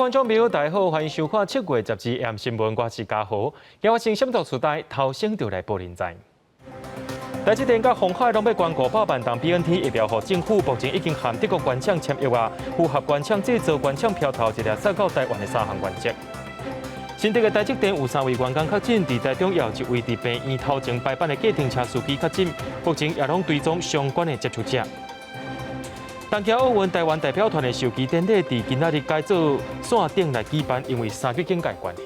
观众朋友，大家好，欢迎收看7月12日 AM 新闻，我是嘉豪。今日先先到时代，头先就来报人在。台积电甲鸿海拢要捐500万当 BNT 疫苗，予政府目前已经和德国原厂签约啊，符合原厂制造、原厂飘头一粒送到台湾的3项原则。新竹的台积电有3位员工确诊，伫台中也有1位伫病院头前排班的计程车司机确诊，目前也拢追踪相关的接触者。东京奥运台湾代表团的授旗典礼伫今仔日改做线顶来举办，因为3级警戒关系。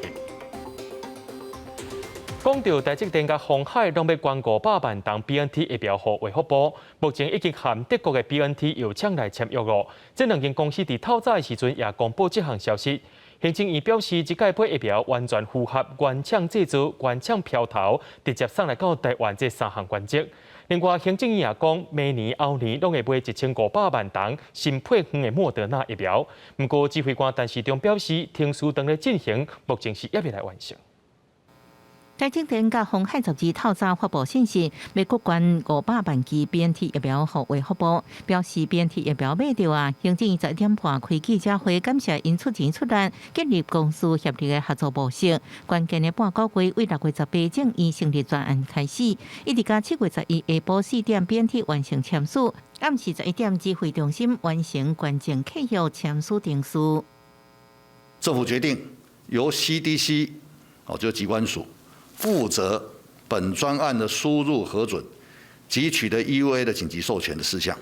讲到台积电甲鸿海拢要捐500万当 BNT 疫苗予卫福部，目前已经和德国的 BNT 药厂来签约了。这两间公司伫透早的时阵也公布这项消息。行政院表示，这届批疫苗完全符合原厂制造、原厂飘头，直接送来到台湾这3项原则。另外，行政院也讲，明年、后年拢会买1500万当新配方的莫德纳疫苗。不过，指挥官陈时中表示，程序正在进行，目前是还未来完成。台积电甲鸿海12透早发布信息，要各捐500万剂 BNT 疫苗予卫福部，表示 BNT 疫苗买到啊。行政院11点半开记者会，感谢因出钱出力，建立公司协力的合作模式。关键的半个月为6月18正以成立专案开始，一直到7月11下晡4点 BNT 完成签署，暗时11点指挥中心完成关键契约签署定书。政府决定由 CDC 就是疾管署。负责本专案的输入核准及取得 EUA 的紧急授权的事项，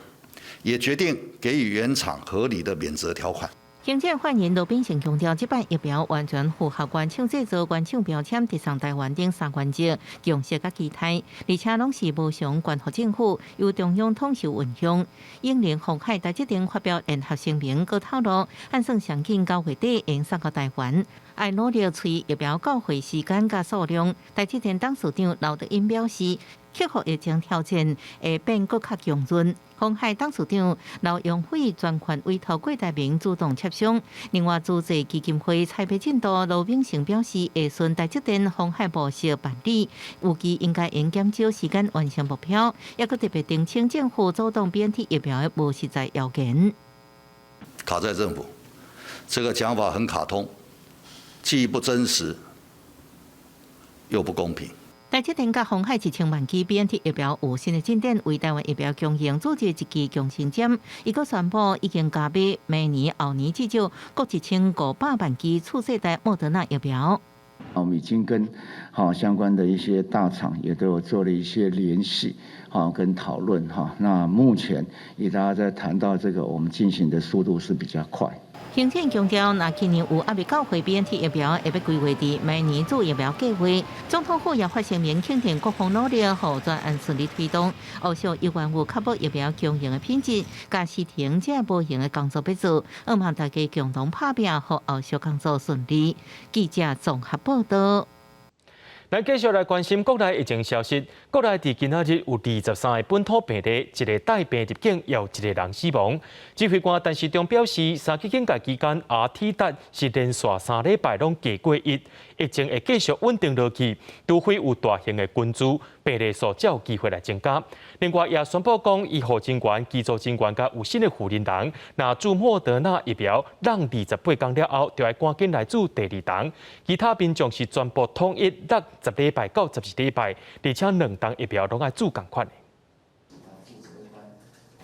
也决定给予原厂合理的免责条款。行政发言人罗秉成强调，这摆疫苗完全符合原厂制造、原厂标签、直送台湾等3原则，共识甲期待，而且拢是无偿捐予政府，由中央统筹运用。英联鸿海台积电发表联合声明，佮透露，按算上紧9月底应送到台湾。爱努力催疫苗到货时间甲数量。台积电董事长刘德英表示，克服疫情挑战会变更较强韧。鸿海董事长刘永辉全权委托郭台铭主动协商。另外，主席基金会采配进度罗秉成表示，会顺台积电、鸿海模式办理，预计应该用减少时间完成目标。也佮特别澄清政府主动BNT疫苗的无实在要件。卡在政府，这个讲法很卡通。既不真实，又不公平。台积电甲鸿海1000万剂 BNT 疫苗有新的进展，为台湾疫苗供应组织一支强心针。伊佫宣布已经加买明年、后年至少各1500万剂次世代莫德纳疫苗。我们已经跟相关的一些大厂也都有做了一些联系跟讨论那目前也大家在谈到这个，我们进行的速度是比较快。行政强调，若今年有还未到货 BNT 疫苗，会要规划伫明年做疫苗计划。总统府也发声明肯定各方努力，予专案顺利推动。后续有关有确保疫苗供应的品质，甲时停这无形的工作要做，希望大家共同打拼，予后续工作顺利。记者综合报道。咱继续来关心国内疫情消息。国内伫今仔日有23个本土病例，一个带病入境，也有1个人死亡。指挥官陈时中表示，3级警戒期间，RT 值是连续3礼拜拢低过1，疫情会继续稳定落去，除非有大型的群聚，病例数才有机会来增加。另外，也宣布讲，医护人员、机组人员甲有新的护理人，若注莫德纳疫苗，让28天了后，就要赶紧来注第2档。其他民众是全部统一让10礼拜到12礼拜，而且2档疫苗拢爱注同款的。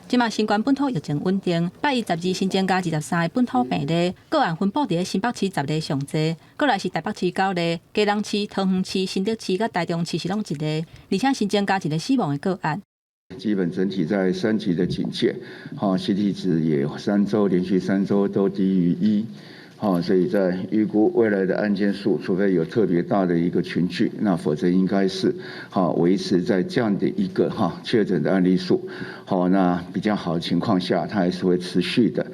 即马新冠本土疫情稳定，8月12新增加23个本土病例，个案分布伫新北市10例上济，过来是台北市9例，基隆市、桃园市、新竹市甲台中市是拢1例，而且新增加1个死亡的个案。基本整体在3级的警戒，CT 值也连续3周都低于1。所以在预估未来的案件数，除非有特别大的一个群聚，那否则应该是维持在这样的一个确诊的案例数，那比较好的情况下，它还是会持续的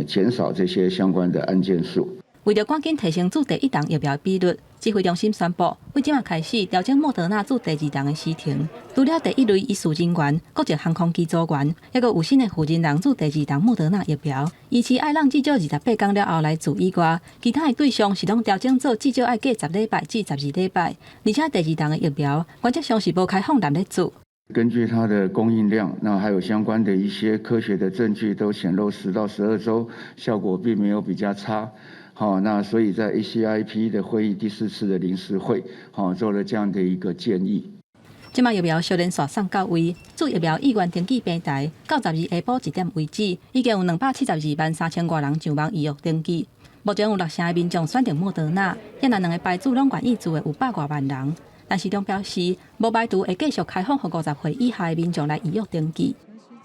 减少这些相关的案件数。为了赶紧提升注第1档疫苗比率，指挥中心宣布，为即马开始调整莫德纳注第2档的时程。除了第1类医事人员、国际航空机组员，还有新的护人人注第2档莫德纳疫苗。依期爱让至少28天了后来注以外，其他的对象是拢调整做至少爱隔10礼拜至12礼拜，而且第2档的疫苗，原则上是无开放人咧注。根据它的供应量，那还有相关的一些科学的证据，都显露10到12周效果并没有比较差。好，那所以在 ACIP 的会议第4次的临时会，做了这样的一个建议。即卖疫苗小连续送到位，注疫苗意愿登记平台到12下晡1点为止，已经有272万3千多人上网预约登记。目前有6成的民众选定莫德纳，也那2个牌子拢愿意做的有100多万人。但市长表示，无排除会继续开放，给50岁以下的民众来预约登记。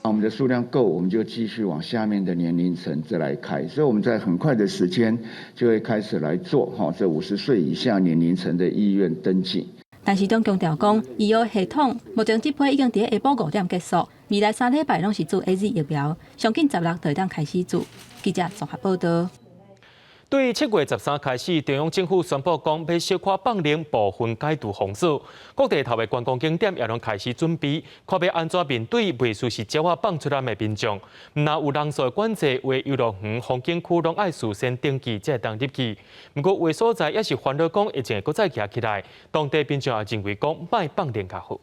我们的数量够，我们就继续往下面的年龄层再来开，所以我们在很快的时间就会开始来做这50岁以下年龄层的意愿登记。但市长强调讲，医药系统目前这批已经伫下晡5点结束，未来3礼拜拢是做 AZ 疫苗，上紧16就会当开始做。记者综合报道。对7月13开始，中央政府宣布讲要小可放零部分解除封锁，各地头的观光景点也拢开始准备，看要安怎面对未舒适鸟仔放出来的民众。若有人数的管制，为游乐园、风景区拢爱事先登记才会当入去。不过，有所在也是烦恼讲疫情会搁再举起来，当地民众也认为讲卖放零较好。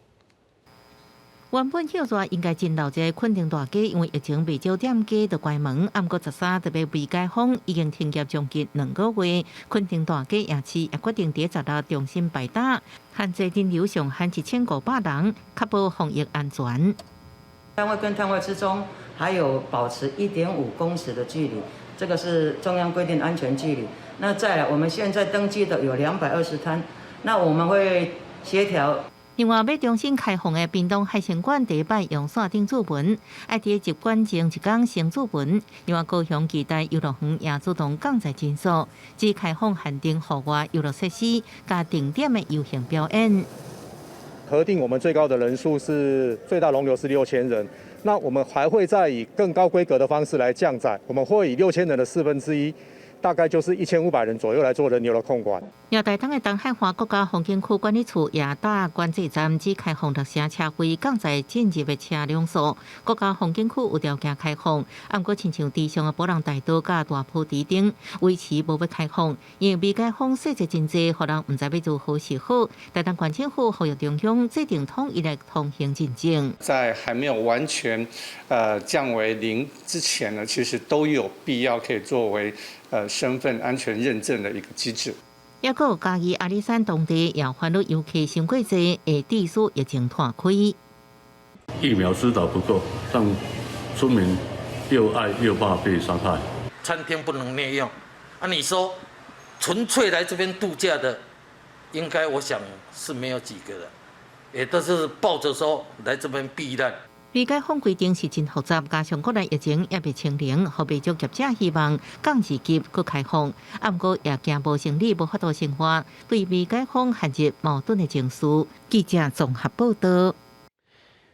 原本休热应该真闹热昆庭大街，因为疫情未少店家就关门。暗过13特别未解封，已经停业将近2个月。昆庭大街夜市也决定伫16重新摆打，限制人流上限1500人，确保防疫安全。摊位跟摊位之中还有保持1.5公尺的距离，这个是中央规定安全距离。那再来，我们现在登记的有220摊，那我们会协调。另外，要重新开放的屏东海参馆第一摆用线顶注文，爱伫入馆前1天先注文。另外，高雄期待游乐园也主动降载人数，只开放限定户外游乐设施加定点的游行表演。核定我们最高的人数是最大容留是6000人，那我们还会再以更高规格的方式来降载，我们会以6000人的1/4。大概就是1500人左右来做人流的控管。亚大东的东海华国家风景区管理处也大管制站只开放6成车位，降载进入的车辆数。国家风景区有条件开放，不过亲像地上的保人大道甲大埔池顶维持无要开放，因为未解封细节真济，互人唔知要如何是好。台东县政府呼吁中央制定统一的通行进程，在还没有完全降为0之前呢，其实都有必要可以作为身份安全认证的一个机制。也有嘉义阿里山当地也烦恼游客伤过济，会致使疫情拓开。疫苗施打不够，让村民又爱又怕被伤害。餐厅不能内用啊！你说纯粹来这边度假的，应该我想是没有几个人，也都是抱着说来这边避难。未解封规定是真复杂，加上国内疫情也未清零，后备足业者希望降日期搁开放，不过也惊无生理无法度生活，对未解封陷入矛盾的情绪。记者综合报道。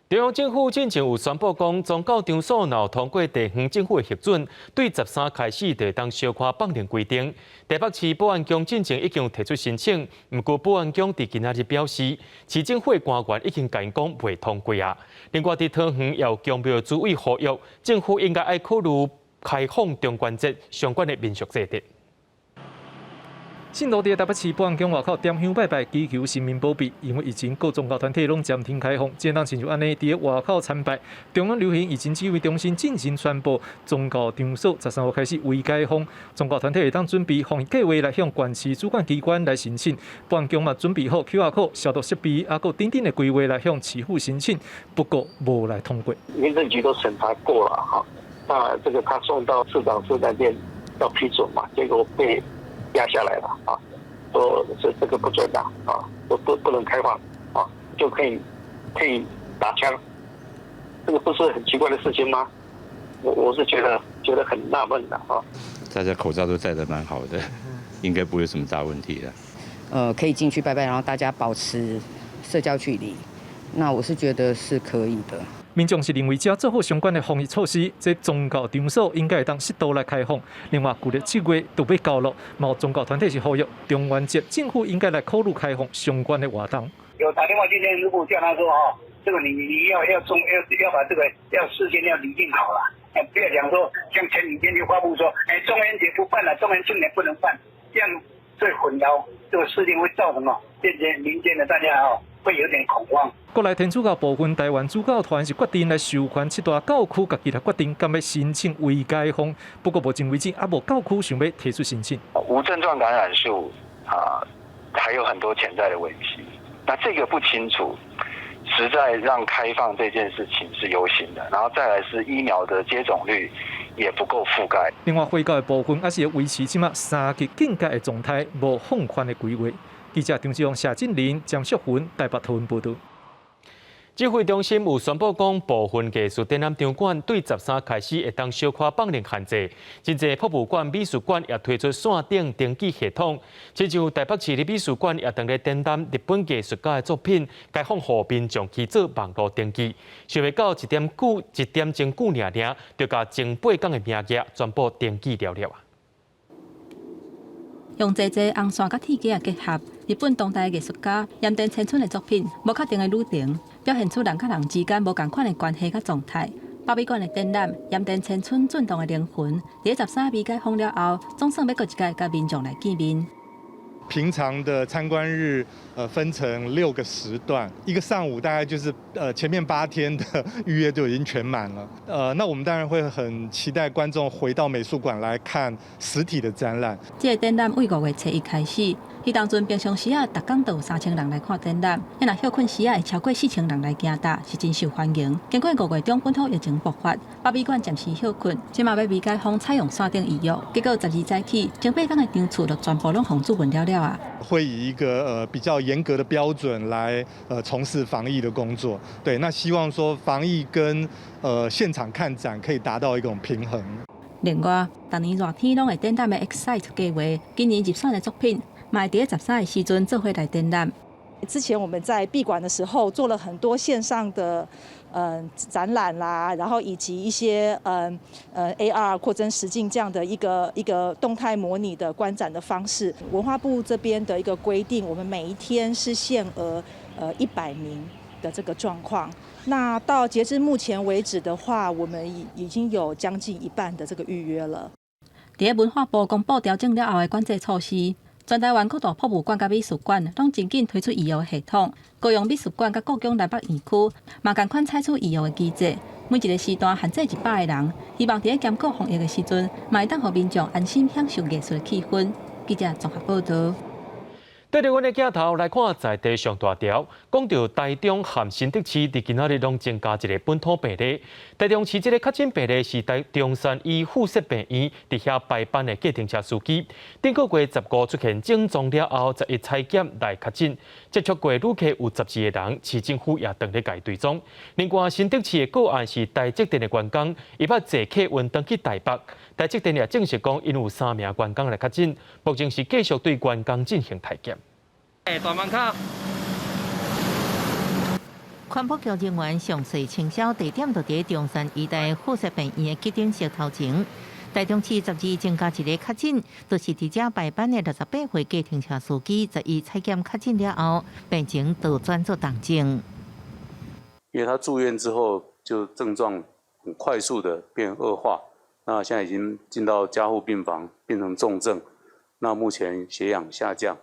中央政府之前有宣布讲，宗教场所若通过地方政府的核准，对13开始就当小可放零规定。台北市保安局之前已经提出申请，不过保安局伫今仔日表示，市政府官员已经甲因讲未通过啊。另外，伫桃园也有公庙主委呼吁，政府应该爱考虑开放中元节相关的民俗节日。信徒伫台北市保安局外口点香拜拜，祈求神明保庇。因为疫情，各宗教团体拢暂停开放，只能亲像安尼伫外口参拜。中央流行疫情指挥中心进行宣布，宗教场所13号开始未解封，宗教团体会当准备防疫计划来向县市主管机关来申请。保安局嘛准备好 QR code 消毒设备，还有等等的规划来向市府申请，不过无来通过。民政局都审查过了哈，那这个他送到市长室那边要批准嘛，结果被压下来了啊，说这个不准的啊，不能开放啊，就可以打枪，这个不是很奇怪的事情吗？我是觉得很纳闷的啊。大家口罩都戴得蛮好的，应该不会有什么大问题的。可以进去拜拜，然后大家保持社交距离，那我是觉得是可以的。民众是认为，只要做好相关的防疫措施，这宗教场所应该会当适度来开放。另外，旧历7月都要到了，某宗教团体是呼吁中元节政府应该来考虑开放相关的活动。有打电话今天，如果叫他说哦，这个你要把这个要事先要拟定好了，不要讲说像前几天就发布说，中元节不办了，中元庆也不能办，这样最混淆这个事情会造成变成民间的大家会有点恐慌。国内天主教部分台湾主教团是决定来授权7大教区家己来决定，敢要申请未解封。不过目前为止，还无教区想要提出申请。无症状感染数还有很多潜在的问题。那这个不清楚，实在让开放这件事情是忧心的。然后再来是疫苗的接种率也不够覆盖。另外，会教的部分还是会维持即马3级警戒的状态，无放宽的规划。记者张志勇、谢振林、江淑云台北讨论报道。指挥中心有宣布讲，部分艺术展览场馆对13开始会当小可放零限制。真侪博物馆、美术馆也推出线顶登记系统，亲像台北市立美术馆也当咧展览日本艺术家的作品，开放互民众去做网络登记。想要到1点钟久尔，就甲前8天的名额全部登记了啊！用这红线甲铁架结合，日本当代艺术家岩田千春的作品，无确定的旅程，表现出人甲人之间无共款的关系甲状态。北美馆的展览《岩田千春震动的灵魂》，伫13未解封了后，总算要搁一届甲民众来见面。平常的参观日，分成6个时段，一个上午大概就是前面8天的预约就已经全满了。那我们当然会很期待观众回到美术馆来看实体的展览。这个展览为5月7日开始，迄当阵平常时逐天都有3000人来看展览，若休困时会超过4000人来行搭，是真受欢迎。经过5月中本土疫情爆发，北美馆暂时休困，即马要未解封采用线顶预约，结果12早起，前8天的场次就全部拢封住文了啊。会以一个比较严格的标准来从事防疫的工作，对，那希望说防疫跟现场看展可以达到一种平衡。另外，逐年热天拢会展览的 Excite 计划，今年入选的作品，嘛会伫13的时阵做伙来展览。之前我们在闭馆的时候做了很多线上的展览啦，然后以及一些AR 扩增实境这样的一个动态模拟的观展的方式。文化部这边的一个规定，我们每一天是限额100名的这个状况。那到截至目前为止的话，我们已经有将近1半的这个预约了。伫文化部公布调整了后的管制措施。全台湾各大博物馆甲美术馆拢真紧推出预约系统，高雄美术馆甲故宫台北园区嘛同款采取预约的机制，每一个时段限制100个人，希望伫艰苦防疫的时阵，嘛会当互民众安心享受艺术的气氛。记者综合报道。对着阮的镜头来看在地上大条，讲到台中和新竹市伫今仔日拢增加一个本土病例。台中市这个确诊病例是台中山医附设病院伫遐排班的计程车司机，顶个月15出现症状了后，11采检来确诊，接触过旅客有12个人，市政府也当咧家追踪。另外，新竹市的个案是台积电的员工，伊捌坐客运登去台北，台积电也证实讲，因有3名员工来确诊，目前是继续对员工进行体检。大门口。环保局人员详细清扫地点，就伫中山医大附设病院的急诊室头前。台中市12增加一个确诊，就是伫遮排班的68岁计程车司机，11采检确诊了后，病情就转作重症。因为他住院之后，就症状很快速的变恶化，那现在已经进到加护病房，变成重症。那目前血氧下降，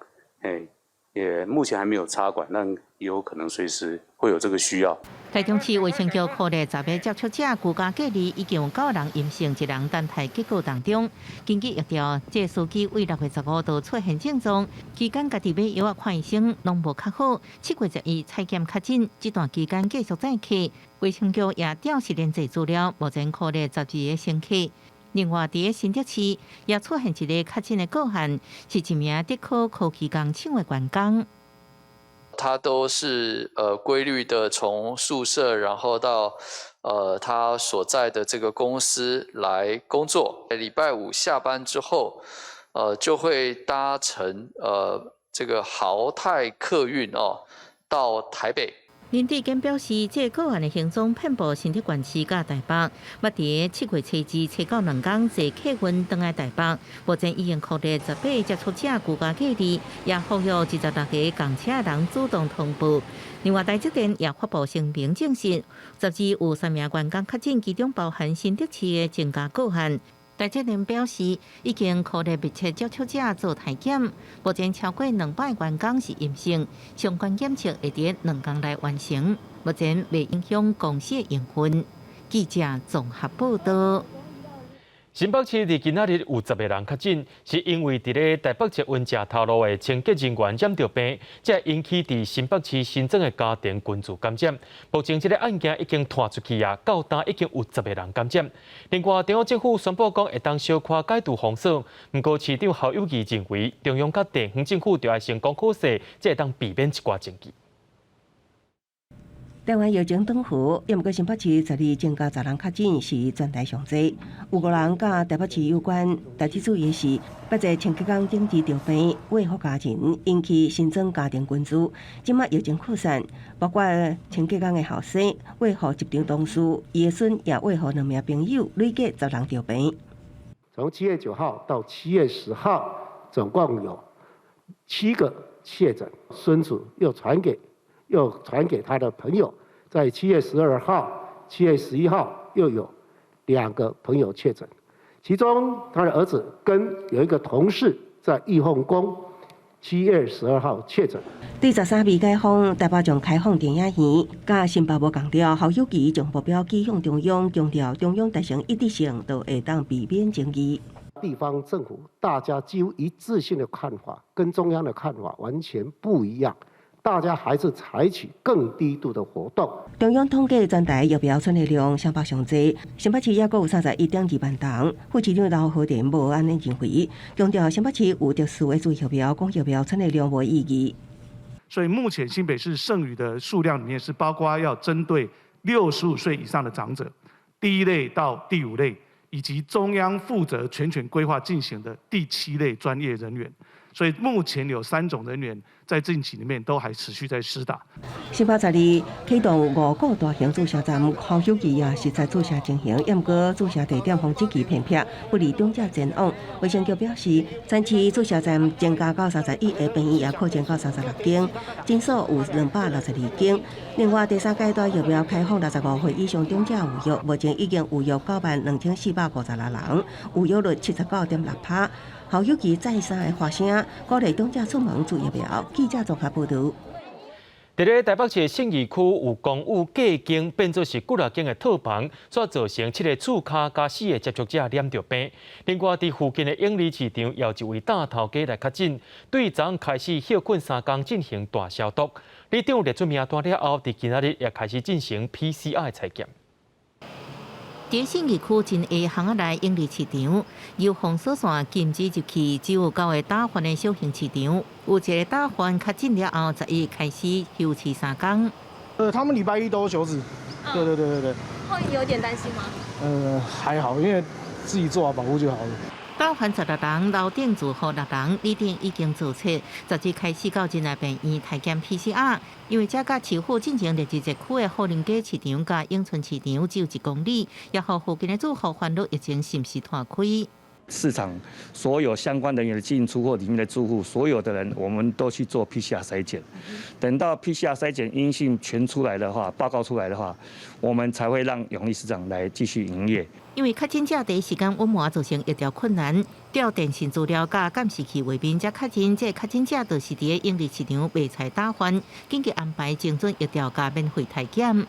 也目前还没有插管，但也有可能随时会有这个需要。台中市卫生局确认10个接触者居家隔离，已经有9人阴性，1人等待结果当中。根据疫调，这司机为6月15号出现症状，期间家己买药看医生，拢无较好。7月11采检确诊，这段期间继续载客。卫生局也调实验资料，目前确认12个乘客。另外，伫新竹市也出现一个确诊的个案，是一名德科科技工厂的员工。他都是规律的从宿舍，然后到他所在的这个公司来工作。礼拜5下班之后，就会搭乘这个豪泰客运到台北。林志坚表示，这个案的行踪遍布新竹县市甲台北，捌伫7月7至7到2天坐客运登来台北。目前已经确认18接触者居家隔离，也呼吁26个共车人主动通报。另外，台积电也发布声明证实，12有3名员工确诊，其中包含新竹市的增加个案。台积电表示，已经考虑密切接触者做体检，目前超过200员工是阴性，相关检测会在2天内完成，目前未影响公司营运。记者综合报道。新北市伫今仔日有10个人确诊，是因为伫咧台北捷运站头路的清洁人员染着病，才引起伫新北市新增的家庭群聚感染。目前这个案件已经拖出去啊，到今已经有10个人感染。另外，中央政府宣布讲会当小可解除封锁，不过市长侯友宜认为，中央甲地方政府就要先讲好势，才会当避免一寡争议。台湾疫情转好，也毋过新北市12增加10人确诊，是全台上济。有5人甲台北市有关，代志注意是，捌在清洁工顶置着病，未福家人，引起新增家庭群聚。即马疫情扩散，包括清洁工的后生，未福集场同事，伊的孙也未福2名朋友，累计10人着病。从7月9号到7月10号，总共有7个确诊，孙子又传给他的朋友，在7月12号、7月11号又有2个朋友确诊，其中他的儿子跟有一个同事在义凤宫7月12号确诊。第13未解封，台北将开放电影院，甲新北无共调，侯友宜将目标指向中央，强调中央达成一致性，就会当避免争议。地方政府大家几乎一致性的看法，跟中央的看法完全不一样。大家还是采取更低度的活动。中央统计全台疫苗存活量上北上济，新北市也阁有31.2万人。副市长刘和田无安尼认为，强调新北市有特殊的注疫苗，讲疫苗存活量无意义。所以目前新北市剩余的数量里面是包括要针对65岁以上的长者，第1类到第5类，以及中央负责全权规划进行的第7类专业人员。所以目前有3种人员在近期里面都还持续在施打。新北12启动5个大型注射站，侯友宜也实在注射进行，也毋过注射地点防止期偏僻，不利长者前往。卫生局表示，全市注射站增加到31个，病院也扩展到36间，诊所有262间。另外，第3阶段疫苗开放65岁以上长者有约，目前已经有约92456人，有约率79.6%。侯友宜再三的发声，鼓励长者出门注疫苗。记者综合报道。伫咧台北市信义区有公寓隔间变作是几啊间的套房，所造成7个厝骹加4个接触者染着病。另外，伫附近的永利市场有一位大头家来确诊，对昨开始休困3天进行大消毒。里长列出名单了后，伫今仔日也开始进行 PCR 采检。伫信义区真下巷仔内永利市场，由封锁线禁止入去，只有9个打饭的小型市场，有一个打饭确诊了后，11开始休市3天。他们礼拜1都休止。对。会有点担心吗？还好，因为自己做好保护就好了。打饭16人，楼顶住户6人，里顶已经注册，10日开始到真内病院体检 PCR。因为这甲市府进行21区的福林街市场甲永春市场只有1公里，也互附近的住户烦恼疫情是不是拖开。市场所有相关人员的进出货里面的住户，所有的人，我们都去做 PCR 筛检。等到 PCR 筛检阴性全出来的话，报告出来的话，我们才会让永利市场来继续营业。因为确诊者第一时间稳定造成疫调困难，调电信资料甲监视器画面才确诊，这确诊者就是伫咧永利市场卖菜打饭，紧急安排精准疫调甲免费体检。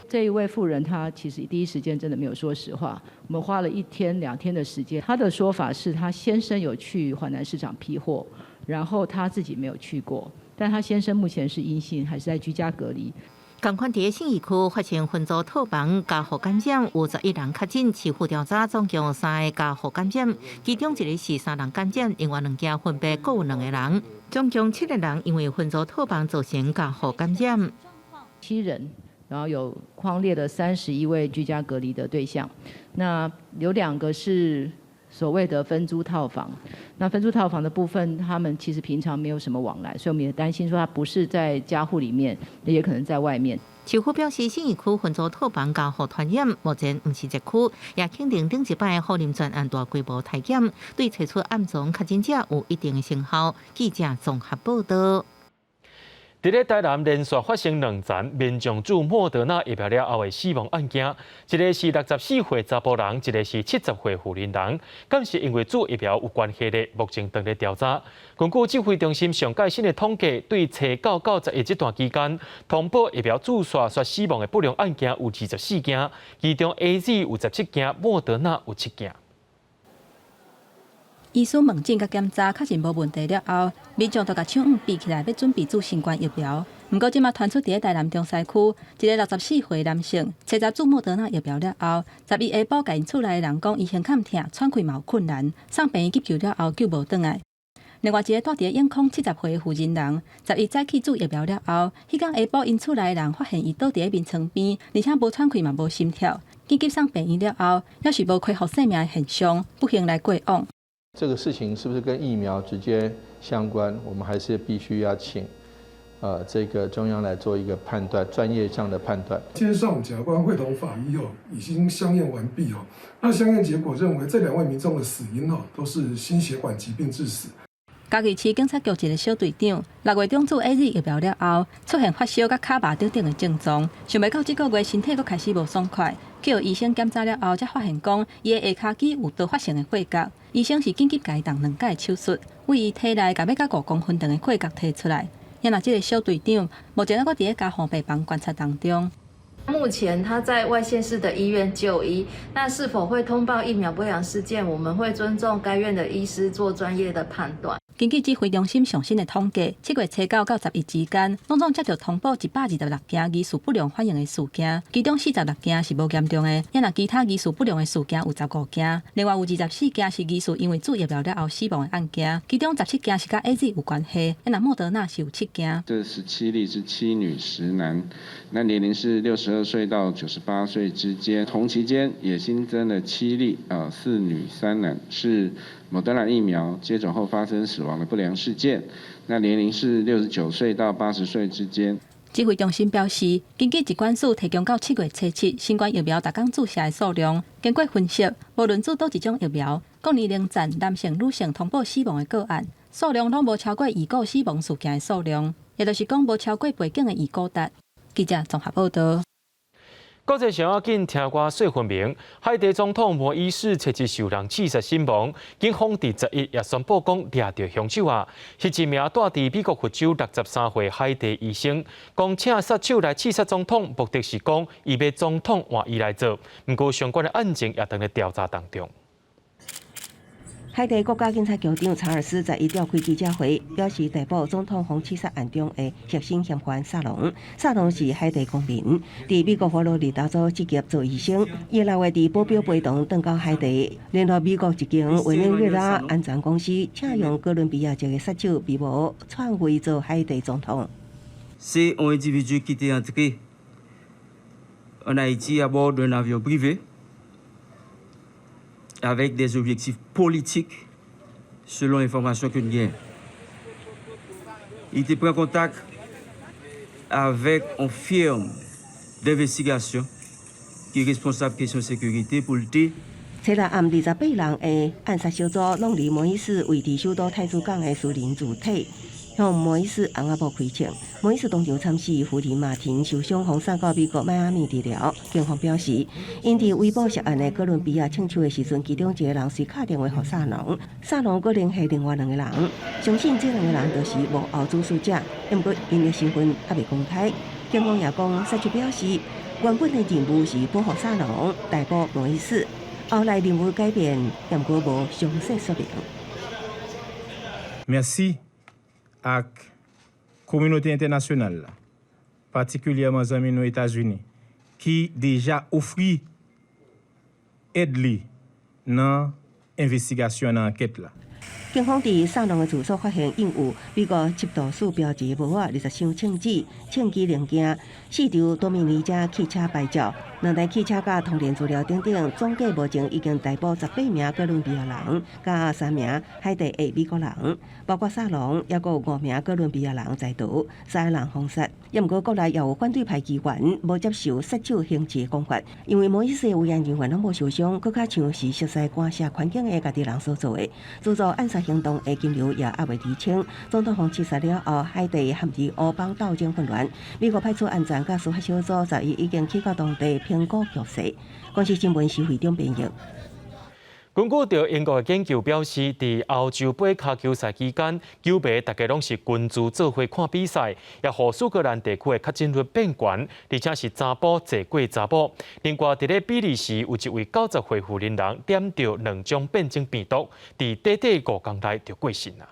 这一位妇人，她其实第一时间真的没有说实话。我们花了1天2天的时间，她的说法是她先生有去环南市场批货，然后她自己没有去过，但她先生目前是阴性，还是在居家隔离。同款伫信义区发现分租套房加户感染，有11人确诊，市府调查总共3个加户感染，其中1个是3人感染，另外2件分别各有2个人，总共7个人因为分租套房造成加户感染。7人。然后有匡列的31位居家隔离的对象，那有2个是所谓的分租套房。那分租套房的部分，他们其实平常没有什么往来，所以我们也担心说他不是在家户里面，也可能在外面。市府表示，信义区分租套房加户传染，目前不是疫区，也肯定顶一摆福林专案大规模体检，对找出暗藏确诊者有一定的成效。记者综合报道。伫咧台南连续发生2件民众注莫德纳疫苗了后的死亡案件，一个是64岁查甫人，一个是70岁妇人人，敢是因为注疫苗有关系的？目前正在调查。根据指挥中心上届新的统计，对初9到11这段期间，通报疫苗注射所死亡的不良案件有24件，其中 AZ 有17件，莫德纳有7件。医师问诊甲检查确实无问题了后，民众就甲抢比起来，要准备注新冠疫苗。不过，即马传出伫台南中西区，一个64岁男性，初查注莫德纳疫苗了后，11下晡甲因厝内的人讲，伊胸坎痛，喘气嘛有困难，送病院急救了后救无转来。另外一个住伫永康70岁的妇人人，11早起注疫苗了后，迄天下晡因厝内的人发现伊倒伫面床边，而且无喘气嘛无心跳，紧急送病院了后，还是无恢复生命的现象，不幸来过往。这个事情是不是跟疫苗直接相关？我们还是必须要请这个中央来做一个判断，专业上的判断。今天上午检察官会同法医已经相验完毕那相验结果认为这2位民众的死因都是心血管疾病致死。嘉义市警察局一个小队长6月中注 AZ 疫苗了后，出现发烧甲骹麻等等的症状，想袂到这个月身体佫开始无爽快，叫医生检查了后，才发现讲伊的下骹肌有多发性的血角，医生是紧急甲伊动2解手术，为伊体内甲要到5公分长的血角摕出来。也那这个小队长目前还伫咧家护病房观察当中。目前他在外县市的医院就医，那是否会通报疫苗不良事件？我们会尊重该院的医师做专业的判断。根据指挥中心上新的统计，7月初9到11之间，拢总接到通报126件疑似不良反应的事件，其中46件是无严重的，也那其他疑似不良的事件有15件，另外有24件是疑似因为注疫苗了后死亡的案件，其中17件是甲 AZ 有关系，也那莫德纳是有7件。这17例是7女10男，那年龄是62岁到98岁之间，同期间也新增了7例4女3男，是莫德纳疫苗接种后发生死亡的不良事件，那年龄是69岁到80岁之间。指挥中心表示，根据疾管署提供到7月初7新冠疫苗逐天注射的数量，经过分析，无论注倒一种疫苗，各年龄层男性、女性通报死亡的个案数量拢无超过已故死亡事件的数量，也就是讲无超过背景的已故达。记者综合报道。国际上要紧听歌说分明，海地总统摩伊士切一受人刺杀身亡，警方伫11也宣布讲抓到凶手啊，是一名住伫美国佛州63岁海地医生，讲请杀手来刺杀总统，目的是讲伊要总统换伊来做，不过相关的案情也正在调查当中。海地国家警察局长查尔斯在伊召开记者会，表示逮捕总统防刺杀案中的涉嫌嫌犯萨隆。萨隆是海地公民，伫美国佛罗里达州执业做医生。伊6月伫保镖陪同返到海地，联络美国一间委内瑞拉安全公司，请用哥伦比亚籍的杀手比伯篡位做海地总统。C'est un individu qui était entré en Haïti à bord d'un avion privé avec des objectifs politiques, selon l'information que nous avons. Il était pris en contact avec une firme d'investigation qui est responsable de question de sécurité pour lutter. 初六暗28人的暗杀小组，拢伫摩伊斯位伫首都太子港的私人住体，向摩伊斯红仔布开枪。摩伊斯当场惨死，夫人马婷受伤，送送到美国迈阿密治疗。警方表示，因伫威堡涉案的哥伦比亚请求的时阵，其中一个人是打电话给萨隆，萨隆阁联系另外2个人，相信这2个人就是幕后主使者，不过因的身份还未公开。警方也讲，杀手表示，原本的任务是保护萨隆，逮捕摩伊斯，后来任务改变，不过无详细说明。Merci à la communauté internationale, particulièrement les amis aux États-Unis, qui déjà offert aide dans l'investigation, dans l'enquête. 警方伫萨隆的住所发现印有美国7度数标志帽仔20箱枪支、枪击零件、4张多米尼加汽车牌照、2台汽车甲通联资料等等，总计目前已经逮捕18名哥伦比亚人，甲3名海地的美国人，包括萨隆，也有5名哥伦比亚人在逃，3个人封杀。也毋过国内也有反对派议员无接受杀手刑期的讲法，因为某一些有关人员拢无受伤，更较像是熟悉关系环境的家己人所做的。自助暗杀行动的金流也还未厘清，总统府刺杀了后，海地陷入乌邦斗争混乱。美国派出安全甲司法小组10日已经去到当地评估局势。关系新闻是会中编译。根据着英国的研究表示，伫欧洲杯卡球赛期间，球迷大家拢是群聚做伙看比赛，也互苏格兰地区的确诊率变悬，而且是查甫济过查某。另外，伫咧比利时有一位90岁妇人人点着2种变种病毒，伫短短5天内就过身啦。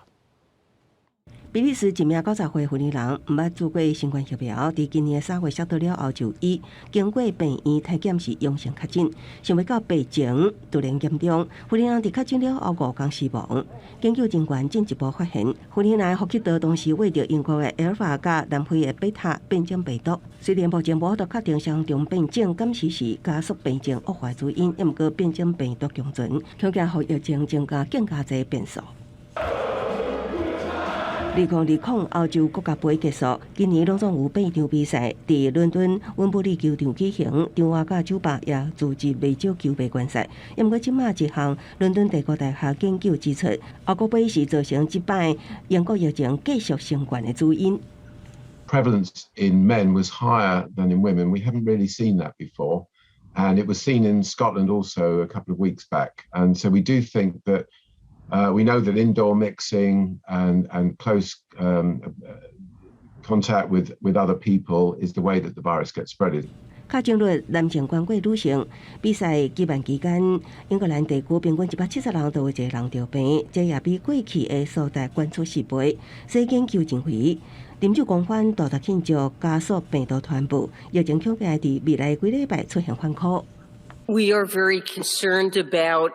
比利时一名90岁妇人人毋捌做过新冠疫苗，伫今年3月接到了后就医，经过病院体检是阳性确诊，想袂到病情突然严重，妇人人伫确诊了后5天死亡。研究人员进一步发现，妇人人呼吸道当时为着英国的 Alpha 甲南非的贝塔变种病毒，虽然目前无法度确定双重变种敢是加速病情恶化主因，也毋过变种病毒共存，恐惊互疫情增加更加侪变数。2020欧洲国家杯结束，今年拢总有8场比赛，伫伦敦温布利球场举行，场外甲酒吧也组织未少球迷观赛。也毋过，即马一项伦敦帝国大学研究指出，欧国杯是造成即摆英国疫情继续升悬的主因。Prevalence in men was higher than in women. We haven't really seen that before, and it was seen in Scotland also a couple of weeks back. And so we do think that. We know that indoor mixing and close contact with other people is the way that the virus gets spread. 确诊率男性高过女性。比赛举办期间，英格兰地区平均170人就有1个人着病，这也比过去的数值悬出10倍。世研究认为，啉酒狂欢大大庆祝加速病毒传播，疫情恐怕伫未来几礼拜出现反复。We are very concerned about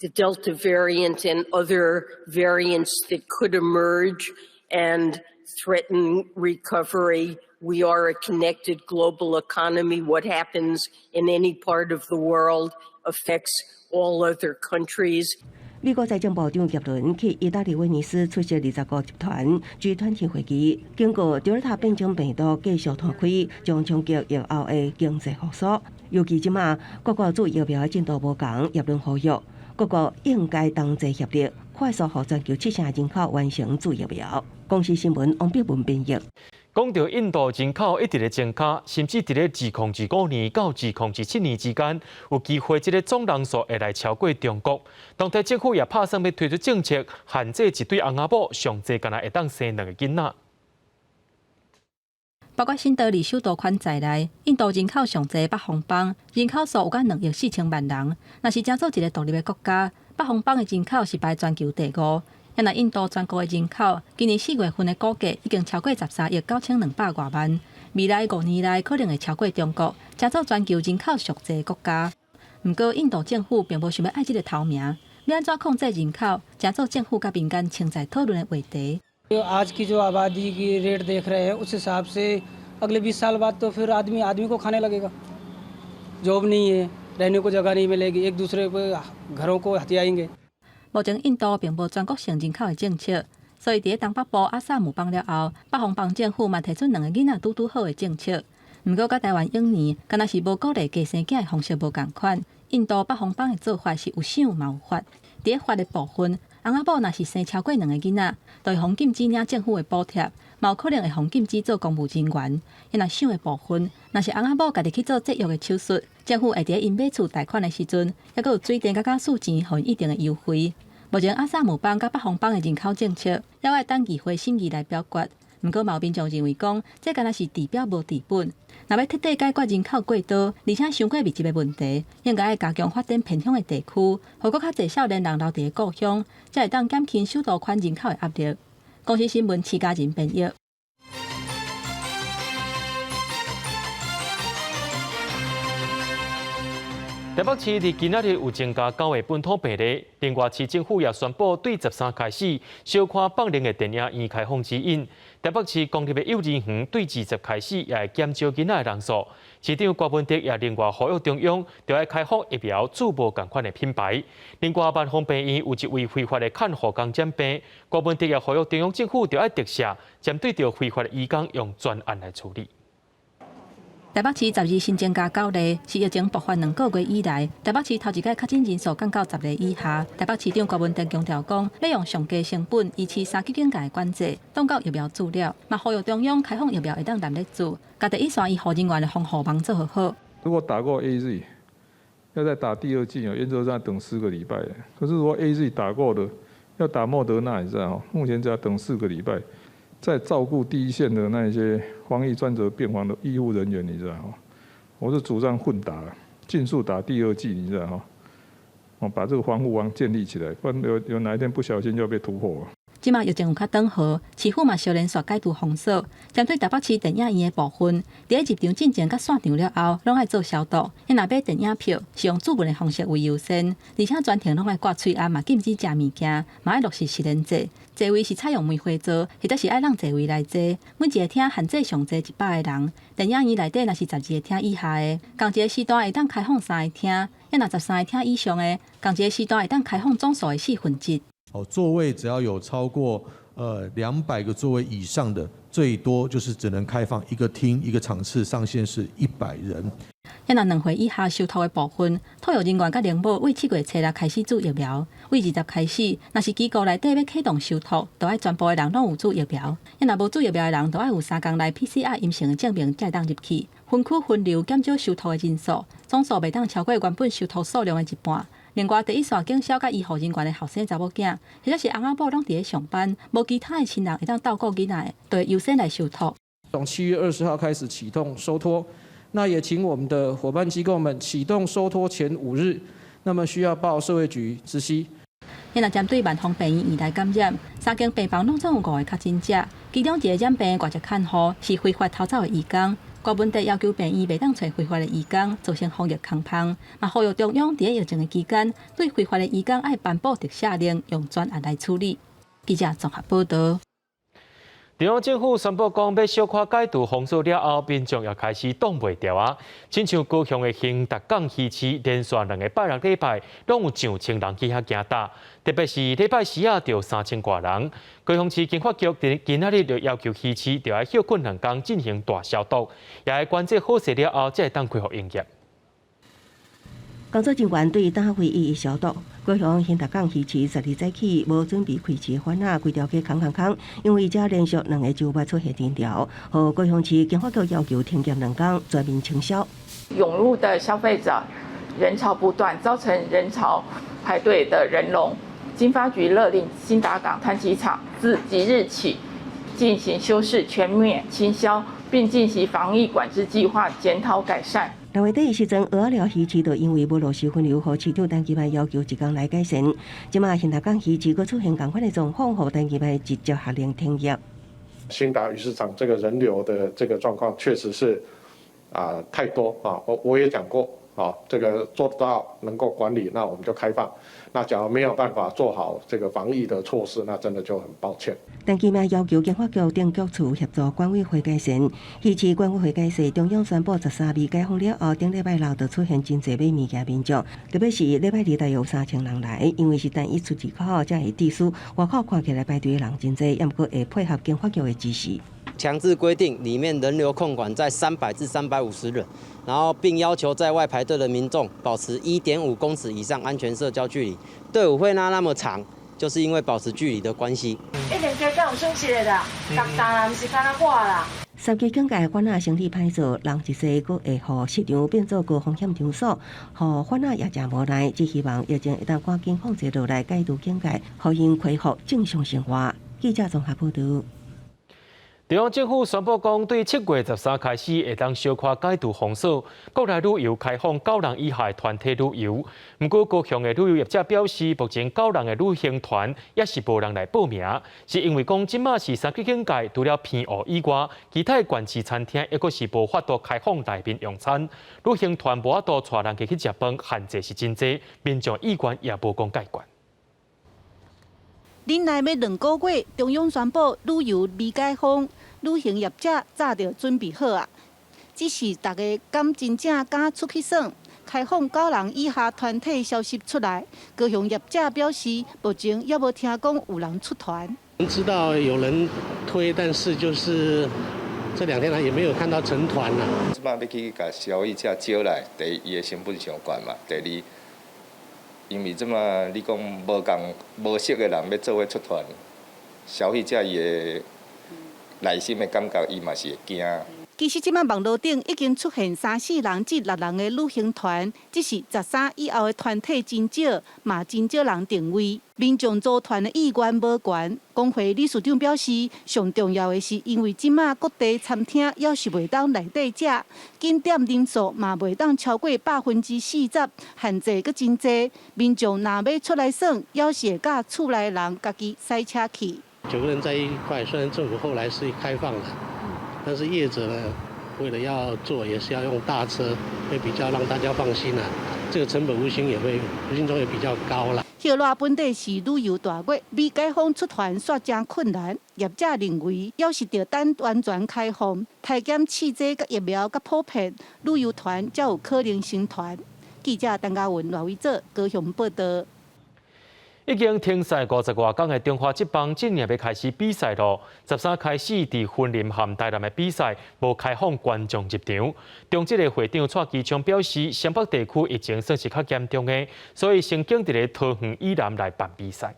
the Delta variant and other variants that could emerge and threaten recovery. We are a connected global economy. What happens in any part of the world affects all other countries. 美国财政部长耶伦去意大利威尼斯出席20个集团 G20 会议，经过德尔塔变种病毒继续摊开，将冲击疫后的经济复苏。尤其即马各国做疫苗进度无同，耶伦呼吁各国应该同齐协力，快速互全球70%人口完成注疫苗。公司新闻王碧文编译。讲到印度人口一直在增加，甚至伫咧2025年到2027年之间，有机会这个总人数会来超过中国。当地政府也拍算要推出政策，限制一对翁仔某上济敢若会当生2个囡仔。包括新德里首都圈在内，印度人口上济北方邦，人口数有甲2亿4千万人。若是正做一个独立的国家，北方邦的人口是排全球第5。也若印度全国的人口，今年4月份的估计已经超过13亿9200多万，未来5年内可能会超过中国，正做全球人口上济的国家。不过，印度政府并无想要爱这个头名，要安怎控制人口，正做政府甲民间正在讨论的话题。आज की जो आबादी की रेट देख रहे हैं उस हिसाब से अगले 20 साल बाद तो फिर आदमी को खाने लगेगा। जॉब नहीं है, रहने को जगह नहीं मिलेगी, एक दूसरे को घरों को हथियाएंगे। 目前印度并无全国性人口的政策，所以伫东北部阿萨姆邦了后，北方邦政府嘛提出2个囡仔拄好的政策。不过，甲台湾永年敢若是无鼓励加生囝的方式无共款。印度北方邦的做法是有赏嘛有罚。伫咧罚的部分，翁仔某若是生超过2个囡仔，就会互禁止领政府的补贴，嘛有可能会互禁止做公务人员。因若赏的部分，若是翁仔某家己去做节约的手术，政府会伫因买厝贷款的时阵，还佫有水电甲加数钱，互因一定的优惠。目前阿萨姆邦甲北方邦的人口政策，还要等议会审议来表决。不过，毛民众认为讲，这敢若是治标无治本。若要彻底解决人口过多，而且伤过密集的问题，应该要加强发展偏乡的地区，互搁较侪少年人留伫故乡，才会当减轻首都圈人口的压力。公司新闻，齐家人编译。台北市伫今仔日有增加9个本土病例，另外市政府也宣布对13开始小看放映的电影院开放指引。台北市公立的幼儿园对20开始也会减少囡仔的人数。市长郭文德也另外呼吁中央，就要开放疫苗注无同款的品牌。另外，万丰病院有一位非法的看护工染病，郭文德也呼吁中央政府就要特赦，针对着非法的移工用专案来处理。台北市12新增加9例，是疫情爆发2个月以来，台北市头一届确诊人数降到10例以下。台北市长郭文德强调讲，要用上低成本维持3级警戒的管制，当到疫苗资料，嘛呼吁中央开放疫苗会当立立住，甲第一线医护人员的防护网做好。如果打过 AZ， 要再打第2剂，原则上等4个礼拜。可是如果 AZ 打过的，要打莫德纳，你知道目前只要等4个礼拜。在照顾第一线的那一些防疫专责病房的医护人员，你知道吗？我是主张混打，尽速打第2剂，你知道吗？把这个防护网建立起来，不然有哪一天不小心就要被突破了。即马疫情有较缓和，市府嘛小连续解除封锁，针对台北市电影院的部分，伫入场进前甲散场了后，拢爱做消毒。若买电影票是用注文的方式为优先，而且全程拢爱挂喙安，嘛禁止食物件，嘛爱落实10人制。座位是采用梅花座，或者是爱让座位来坐。每一个厅限制上坐100个人。电影院内底若是12个厅以下的，同一个时段会当开放3个厅；若13个厅以上的，同一个时段会当开放总数的1/4。座位只要有超过200个座位以上的，最多就是只能开放1个厅1个场次，上限是100人。若2岁以下受托的部分，托育人员甲灵母为7月初6开始注疫苗，为20开始，若是机构内底要启动收托，都要全部的人拢有注疫苗。若无注疫苗的人，都要有3天内 PCR 阴性的证明才会当入去。分区分流减少收托的人数，总数袂当超过原本收托数量的1半。另外，第一线警消甲医护人员的后生查某囝，或者是翁仔某拢伫咧上班，无其他的亲人会当照顾囡仔，都会优先来收托。从7月20号开始启动收托，那也请我们的伙伴机构们启动收托前5日，那么需要报社会局知悉。若针对万丰病院以来感染，3间病房拢总有5个确诊者，其中1个染病的外籍看护是非法逃走的移工。郭文德要求病院袂当找非法的移工造成防疫空隙，嘛呼吁中央伫疫情的期间，对非法的移工爱颁布特赦令，用专案来处理。记者综合报道。中央政府宣布讲，要小可解除封锁了后，民众也开始挡袂掉啊！亲像高雄的兴达港鱼市，连续2个拜六礼拜，拢有上千人去遐行搭，特别是礼拜4就3000多人。高雄市经发局今仔日就要求鱼市就要休困2天进行大消毒，也要关节好势了后，才会当恢复营业。工作人员对大会一一消毒。高雄兴达港鱼市12早起无准备开市的番仔规条街空，因为这连续2个周末出现停调，和高雄市经发局要求停业2天，全面清消。涌入的消费者人潮不断，造成人潮排队的人龙。经发局勒令兴达港滩机场自即日起进行修饰、全面清消，并进行防疫管制计划检讨改善。6月底的时阵，蚵仔寮鱼市就因为无落实分流，和市长陈其迈要求1天来改善。即马兴达港鱼市佫出现同款的状况，和陈其迈直接下令停业。兴达鱼市场这个人流的这个状况确实是太多啊，我也讲过啊，这个做得到能够管理，那我们就开放。那假如没有办法做好这个防疫的措施，那真的就很抱歉。陈其迈要求经发局等局处协助管委会改善。鱼市管委会解释，中央宣布13米解封了后，顶礼拜六就出现真侪买物件民众，特别是礼拜2大约有3000人来，因为是单一出入口才会地区，外口看起来排队的人真侪，也毋过会配合经发局的指示。强制规定里面人流控管在300至350人，然后并要求在外排队的民众保持1.5公尺以上安全社交距离。队伍会拉那么长，就是因为保持距离的关系。一定加有损失的啦，各单人是干那我啦。3级警戒番仔生理歹做，人一世，佫会互市场变做高风险场所，互番仔也真无奈。只希望疫情会当赶紧控制落来，解除警戒，互因恢复正常生活。记者综合报道。中央政府宣布讲，对7月13开始会当小可解除封锁，国内旅游开放9人以下的团体旅游。不过，高雄的旅游业者表示，目前9人的旅行团也是无人来报名，是因为讲即马是3级警戒，除了偏湖以外，其他县市餐厅抑阁是无法度开放内面用餐，旅行团无法度带人去食饭，限制是真济，民众意愿也无讲解决。恁来要2个月，中央宣布旅游未解封，旅行业者早就准备好啊。只是大家敢真正敢出去耍？开放9人以下团体消息出来，高雄业者表示，目前也无听讲有人出团。知道有人推，但是就是这2天来也没有看到成团啦。即摆要去甲消费者招来，第一，伊的成本上悬嘛；第二，因为即摆你讲无熟的人要做伙出团，消费者伊的内心的感觉，伊嘛是会惊。其实，即摆网络顶已经出现3、4人至6人的旅行团，只是13以后的团体真少，嘛真少人定位。民众组团的意愿无悬。工会理事长表示，上重要的是因为即摆各地餐厅要是袂当内底食，景点人数嘛袂当超过40%，限制阁真济。民众若要出来耍，要是会甲厝内人家己塞车去。9个人在一块，虽然政府后来是开放了。但是业者呢，为了要做，也是要用大车，会比较让大家放心啊。这个成本无形中也比较高啦。叶热本地是旅游大月，未解封出团煞真困难。业者认为，要是着等完全开放，体检试剂、甲疫苗、甲普遍，旅游团才有可能成团。记者陈嘉文、赖伟哲高雄报道。已经停赛50多天的中华职棒，今年要开始比赛咯。13开始伫云林和台南的比赛无开放观众入场。中职的会长蔡其昌表示，湘北地区疫情算是较严重的，所以先经伫咧桃园以南来办比赛。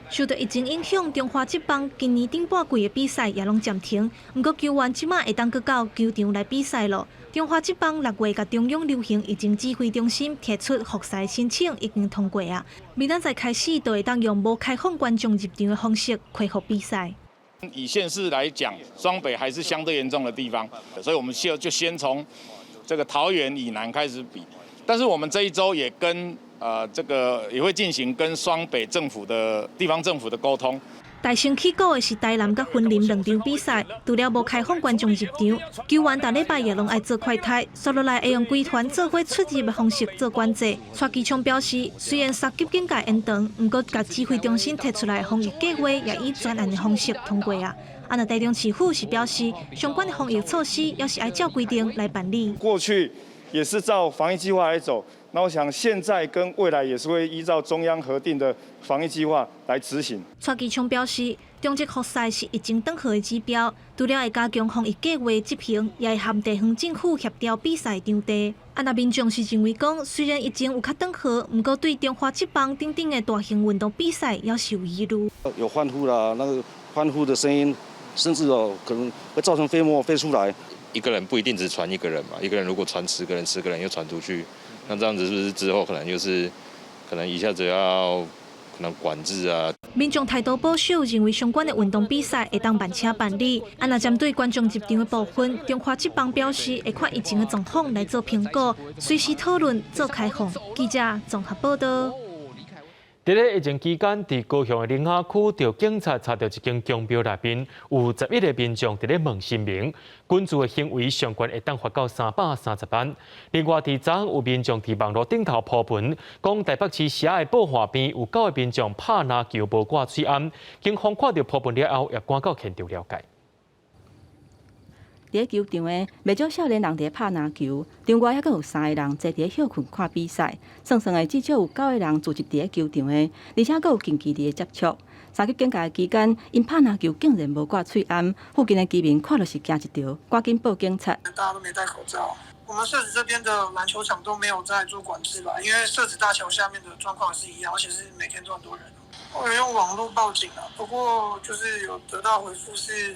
受到疫情影响，中华职棒今年顶半季的比赛也拢暂停。不过球员即马会当搁到球场来比赛咯。中华职棒6月甲中央流行疫情指挥中心提出复赛申请已经通过啊，明仔载开始就会当用无开放观众入场的方式恢复比赛。以县市来讲，双北还是相对严重的地方，所以我们就先从这个桃园以南开始比。但是我们这一周也跟这个也会进行跟双北政府的地方政府的沟通。大胜起鼓的是台南甲云林2场比赛，除了无开放观众入场，球员逐礼拜也拢爱做快筛，接落来会用规团做伙出入的方式做管制。蔡其昌表示，虽然3级警戒延长，不过甲指挥中心提出来防疫计划也以专案的方式通过啊。那台中市府是表示，相关的防疫措施也是按照规定来办理。过去也是照防疫计划来走。那我想，现在跟未来也是会依照中央核定的防疫计划来执行。蔡其昌表示，中职复赛是疫情缓和的指标，除了会加强防疫计划执行，也会和地方政府协调比赛场地。那民众是认为讲，虽然疫情有较缓和，不过对中华职棒等等的大型运动比赛也是有疑虑。有欢呼啦，那个欢呼的声音，甚至可能会造成飞沫飞出来。一个人不一定只传一个人嘛，一个人如果传10个人，10个人又传出去。那这样子是不是之后可能一下子要可能管制啊？民众态度保守，认为相关的运动比赛会当慢车办理。那针对观众入场的部分，中华职棒表示会看疫情的状况来做评估，随时讨论做开放。记者综合报道。在咧疫情期间，伫高雄的林雅区，着警察查到一间公庙内面有11个民众伫咧问神明，捐助的行为上悬会当罚到330万。另外，伫昨有民众伫网络顶头铺文，讲台北市社的宝华边有9个民众拍篮球无挂水暗，警方看到铺文了后，也赶到现场了解。伫球场的未少少年人伫拍篮球，场外还阁有3个人坐伫休困看比赛。算的至少有9个人聚集伫球场的，而且阁有近距离的接触。3级警戒期间，因拍篮球竟然无挂喙暗，附近的居民看到是惊一跳，赶紧报警察。大家都没戴口罩。我们社子这边的篮球场都没有在做管制吧？因为社子大桥下面的状况是一样，而且是每天都很多人。我有用网络报警啊，不过就是有得到回复是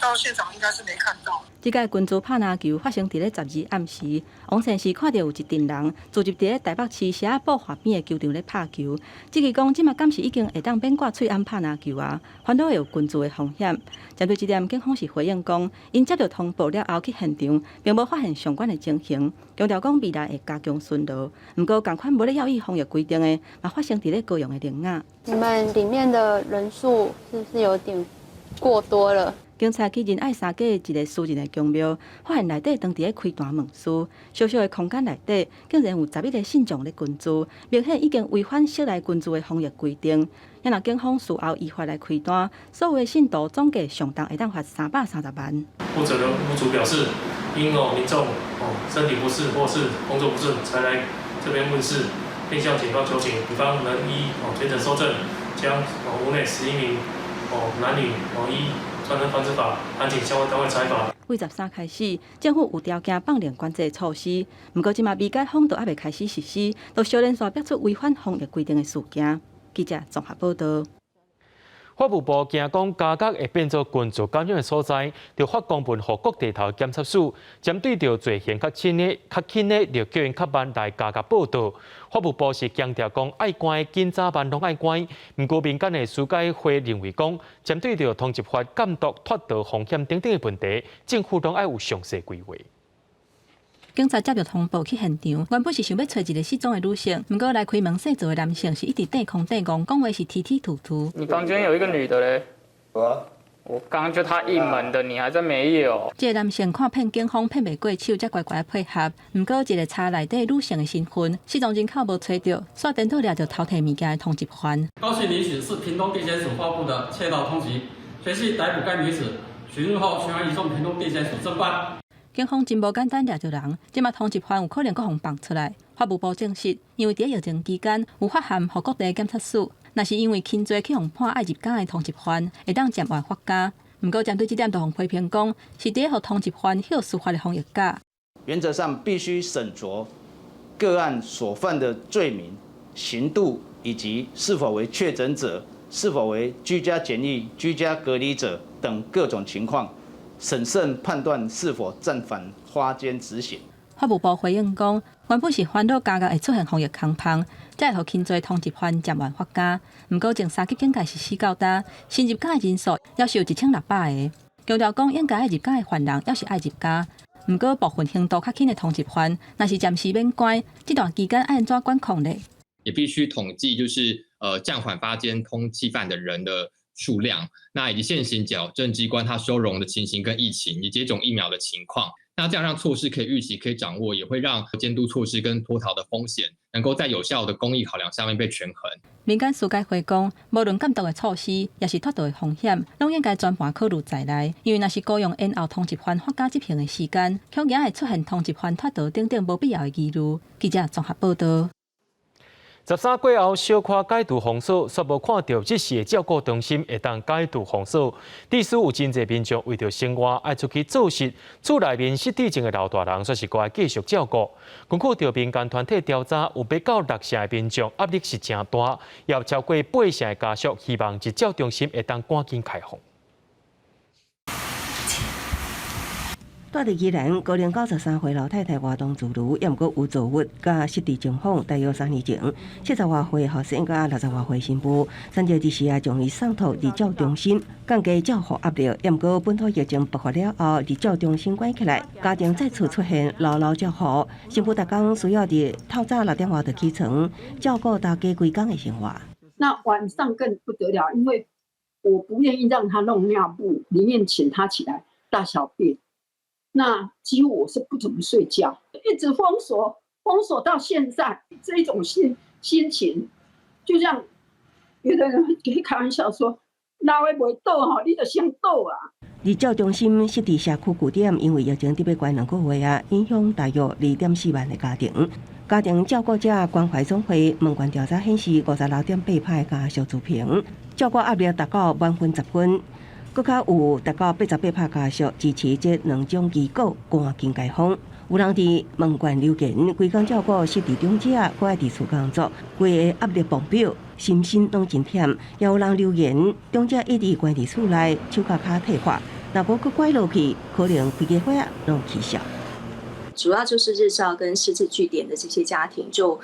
到现场应该是没看到。即届群组拍篮球发生伫咧12暗时，王先生看到有一群人聚集伫咧台北市社保华边的球场咧拍球。即个讲，即马敢是已经会当免挂喙暗拍篮球啊，烦恼会有群组的风险。针对这点，警方是回应讲，因接到通报了后去现场，并无发现相关的情形，强调讲未来会加强巡逻。不过，共款无咧要依防疫规定的，嘛发生伫咧高雄的林雅。你们里面的人数是不是有点过多了？警察去仁爱三街一个私人的宫庙，发现内底当伫咧开单门市，小小的空间内底竟然有11个信众咧群聚，明显已经违反室内群聚的防疫规定。也若警方事后依法来开单，所有的信徒总计上当会当罚330万。负责的屋主表示，因民众身体不适或是工作不顺才来这边问事，并向警方求情，警方能依全程搜证，将屋内11名男女依传真防治法函请相关单位裁罚。为13开始，政府有条件放量管制措施，不过即马未解封都还未开始实施，都小连续逼出违反防疫规定的事件。记者综合报道。法务部惊讲加角会变作群组感染的所在，就发公文予各地头检察署针对着罪行较轻的，就叫因较慢来加角报道。法务部是强调讲爱关紧早办拢爱关，不过民间的司改会认为讲，针对着通缉法、监督、脱逃风险等等的问题，政府拢爱有详细规划。警察接到通报去现场，原本是想要找一个失踪的女性，不过来开门细做的男性是一直顶空顶讲，讲话是踢踢吐吐。你房间有一个女的嘞？有啊。我刚刚就她应门的，你还真没有。这个男性看骗警方骗袂过手，才乖乖配合。不过一个查内底女性的身份，失踪人口无找到，煞颠倒掠着偷摕物件的通缉犯。高讯女子是屏东地检署发布的窃盗通缉，随即逮捕该女子，询问后全案移送屏东地检署侦办。警方真无简单掠着人，即马通缉犯有可能搁互放出来。法务部证实，因为伫疫情期间有发函予各地检察署，若是因为轻罪去互判爱入监的通缉犯，会当暂缓发家。不过针对这点，就互批评讲，是伫互通缉犯享司法的防疫假。原则上必须审酌个案所犯的罪名、刑度以及是否为确诊者、是否为居家检疫、居家隔离者等各种情况。审慎判断是否暂缓花监执行。法务部回应讲，原本是烦恼加角会出现防疫空棚，才会互轻罪通缉犯暂缓发家。不过，前3级警戒实施到大，新入监的人数也是有1600个。强调讲，应该爱入监的犯人也是爱入监。不过，部分刑度较轻的通缉犯，若是暂时免关，这段期间爱安怎管控呢？也必须统计，就是暂缓发监通缉犯的人的数量，那以及现行矫正机关它收容的情形跟疫情以及接种疫苗的情况，那这样让措施可以预期、可以掌握，也会让监督措施跟脱逃的风险能够在有效的公益考量下面被权衡。民间司改会讲，无论监督的措施，也是脱逃的风险，拢应该全盘考虑在内。因为若是高用延后通缉犯发家执行的时间，恐惊会出现通缉犯脱逃等等无必要的疑虑。记者综合报道。13过后，小可解除封锁，却无看到即时的照顾中心会当解除封锁。地区有真侪民众为着生活爱出去做事，厝内面失智症的老大人，却是该继续照顾。根据着民间团体调查，有8到6成的民众压力是真大，也有超过8成的家属希望日照中心会当赶紧开放。住伫宜兰高龄93岁老太太活动自如，也毋过有做物甲失智情况，大约3年前，70多岁后生甲60多岁新妇，3日之时啊，将伊送托日照中心，降低照护压力。也毋过本土疫情爆发了后，日照中心关起来，家庭再次出现牢牢照护，新妇逐工需要伫透早6点外就起床，照顾大家规工的生活。那晚上更不得了，因为我不愿意让他弄尿布，宁愿请他起来大小便。那几乎我是不怎么睡觉，一直封锁到现在，这种心情，就像有的人可以开玩笑说，老的袂倒吼，你就先倒啊。日照中心设伫社区据点，因为疫情伫要关2个月啊，影响大约2.4万的家庭。家庭照顾者关怀总会问卷调查显示，56.8%的家属自评照顾压力达到满分10分。搁较有达到88%家属支持这2种机构赶紧开放。有人伫问卷留言，规工照顾失智长者，搁爱伫厝工作，规个压力磅表，心身拢真忝。也有人留言，长者一直关伫厝内，手甲骹退化，若无搁拐落去，可能规个伙仔拢起笑。主要就是日照跟失智据点的这些家庭就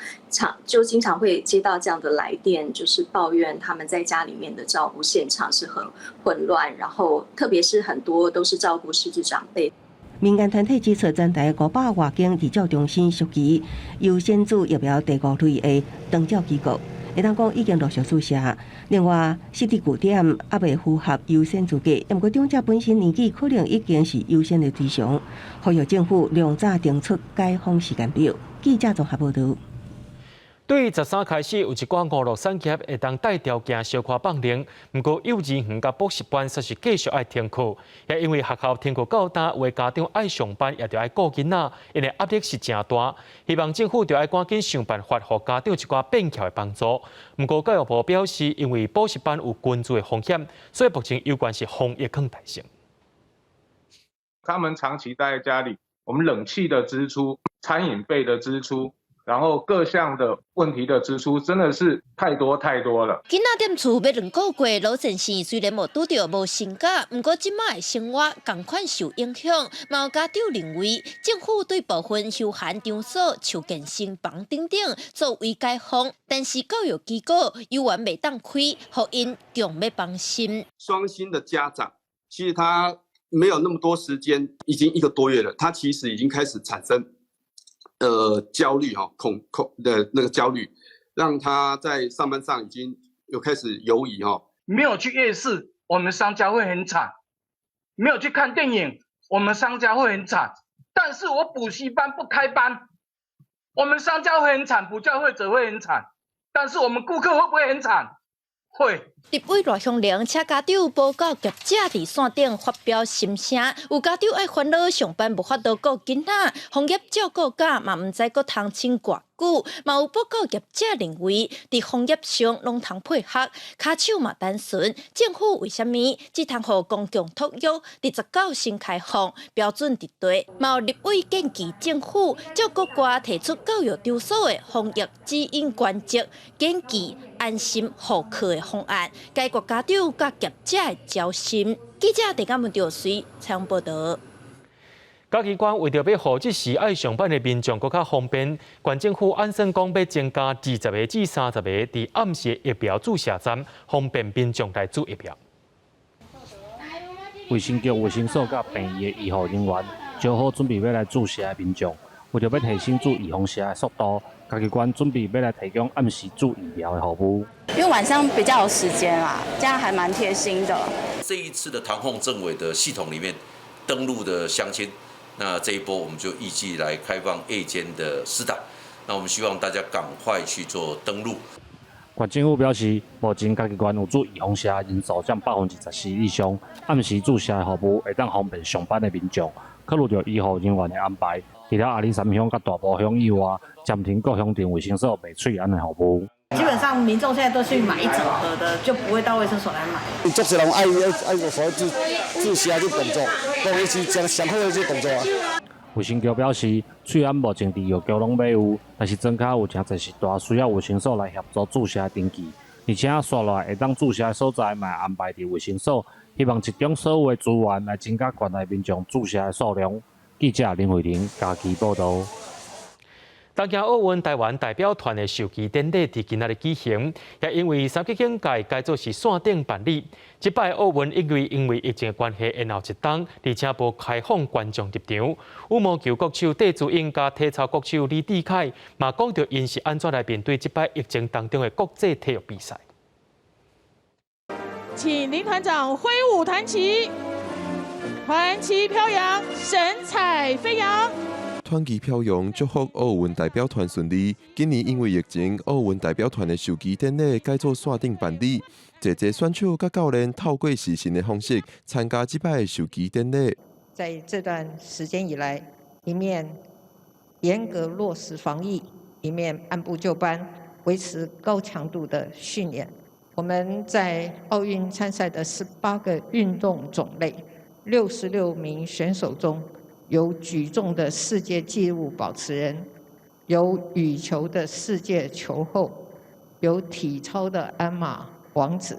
经常会接到这样的来电，就是抱怨他们在家里面的照顾现场是很混乱，然后特别是很多都是照顾失智长辈。民间团体指出，全台500多间治照中心属于优先组疫苗第5类的长照机构，会当讲已经陆续注射。另外，失智据点还未符合优先资格，不过长者本身年纪可能已经是优先的对象，呼吁政府量早定出解封时间表。记者综合报道。对13开始有一寡5路产业会当带条件小可放零，不过幼稚园甲补习班则是继续爱停课，也因为学校停课较大，有的家长爱上班也着爱顾囡仔，因为压力是真大。希望政府着爱赶紧想办法，互家长一寡便巧的帮助。不过教育部表示，因为补习班有群聚的风险，所以目前有关是防疫更大性。他们长期待在家里，我们冷气的支出、餐饮费的支出。然后各项的问题的支出真的是太多了。囡仔踮厝要2个月，老先生虽然无拄到无薪假，不过即摆的生活同款受影响。嘛有家长认为，政府对部分休闲场所、像健身房等等作为解封，但是教育机构幼儿袂当开，互因更要放心。双薪的家长，其实他没有那么多时间，已经1个多月了，他其实已经开始产生。焦虑恐的那个焦虑，让他在上班上已经有开始犹疑没有去夜市，我们商家会很惨；没有去看电影，我们商家会很惨。但是我补习班不开班，我们商家会很惨，补教会者会很惨。但是我们顾客会不会很惨？会。立委罗香玲请家长报告业者伫线顶发表心声，有家长爱烦恼上班无法度顾囡仔，行业照顾假嘛毋知阁通请偌久，嘛有报告业者认为伫行业上拢通配合，骹手嘛单纯。政府为虾米只通互公共托育伫19新开放标准伫地？嘛有立委建议政府照国外提出教育场所的防疫指引原则，建议安心护课的方案。解决家长甲业者的焦心。记者陈嘉文调水采访报道。甲机关为着要互即时爱上班的民众更较方便，县政府按算讲要增加20个至30个伫暗时疫苗注射站，方便民众来注疫苗。卫生局卫生所甲病院的医护人员招好准备要来注射的民众，为着要提升注预防针的速度，甲机关准备要来提供暗时注疫苗的服务。因为晚上比较有时间啦，这样还蛮贴心的。这一次的唐凤政委的系统里面登录的乡亲，那这一波我们就预计来开放夜间的施打，那我们希望大家赶快去做登录。县政府表示，目前家己县有注预防针人数占14%以上，暗时注射的服务会当方便上班的民众。考虑到医护人员的安排，除了阿里山乡甲大埔乡以外，暂停各乡镇卫生所卖喙安的服务。基本上民众现在都去买一整盒的，就不会到卫生所来买。足多人爱个所注射这动作，都是将上好的这动作啊。卫生局表示，喙安目前伫药局拢买有，但是庄脚有诚侪时段需要卫生所来协助注射登记，而且刷落会当注射的所在嘛安排伫卫生所，希望集中所有的资源来增加县内民众注射的数量。记者林慧玲家己报道。东京奥运台湾代表团的授旗典礼伫今仔日举行，也因为3届改做是线顶办理。这摆奥运因为疫情的关系延后一冬，而且无开放观众入场。羽毛球国手戴资颖甲体操国手李志凯嘛讲到因是安怎来面对这摆疫情当中的国际体育比赛。请林团长挥舞团旗，团旗飘扬，神采飞扬。团旗飘扬，祝福奥运代表团顺利。今年因为疫情，奥运代表团的授旗典礼改做线顶办理。侪选手甲教练透过视讯的方式参加这摆的授旗典礼。在这段时间以来，一面严格落实防疫，一面按部就班维持高强度的训练。我们在奥运参赛的18个运动种类，66名选手中，有举重的世界纪录保持人，有羽球的世界球后，有体操的鞍马王子，